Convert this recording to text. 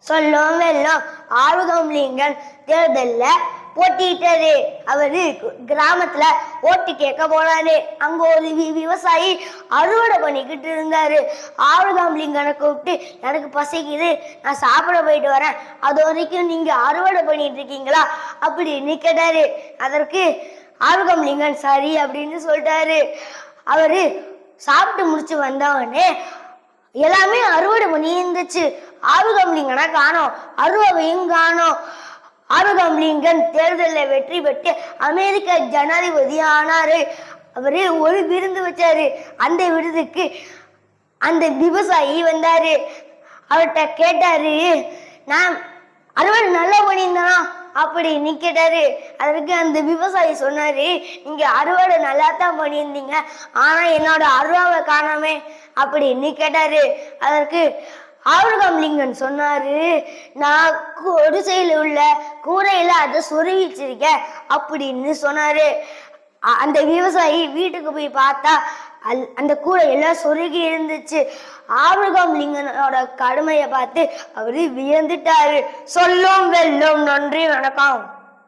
சொல்லும் வெல்லம் ஆறுகம் லிங்கன் தேர்தல்ல போட்டிட்டாரு. அவரு கிராமத்துல ஓட்டு கேட்க போனாரு. அங்க ஒரு விவசாயி அறுவடை பண்ணிக்கிட்டு இருந்தாரு. ஆறுகாம் லிங்கனை கூப்பிட்டு, எனக்கு பசிக்குது, நான் சாப்பிட போயிட்டு வரேன், அது வரைக்கும் நீங்க அறுவடை பண்ணிட்டு இருக்கீங்களா அப்படின்னு கேட்டாரு. அதற்கு ஆறுகாம் லிங்கன் சரி அப்படின்னு சொல்லிட்டாரு. அவரு சாப்பிட்டு முடிச்சு வந்தவனே எல்லாமே அறுவடை பண்ணி இருந்துச்சு. ஆறுகாம் லிங்கனை காணோம், அறுவடையும் காணோம். ஆறுகாம் லிங்கன் தேர்தலில் வெற்றி பெற்று அமெரிக்க ஜனாதிபதி ஆனாரு. அவரு ஒரு விருந்து வச்சாரு. அந்த விருதுக்கு அந்த விவசாயி வந்தாரு. அவர்கிட்ட கேட்டாரு, நான் அறுவடை நல்லா பண்ணியிருந்தானா அப்படின்னு கேட்டாரு. அதற்கு அந்த விவசாயி சொன்னாரு, நீங்க அறுவடை நல்லா தான் பண்ணியிருந்தீங்க, ஆனா என்னோட அருவாவை காணாமே அப்படின்னு கேட்டாரு. அதற்கு ஆறுகாம் லிங்கன் சொன்னாரு, நான் குடிசையில் உள்ள கூரையில அதை சொருவிச்சிருக்கேன் அப்படின்னு சொன்னாரு. அந்த விவசாயி வீட்டுக்கு போய் பார்த்தா அந்த கூரை எல்லாம் சொருகி இருந்துச்சு. ஆறுகாம் லிங்கனோட கடுமையை பார்த்து அவரு வியந்துட்டாரு. சொல்லும் வெல்லும். நன்றி, வணக்கம்.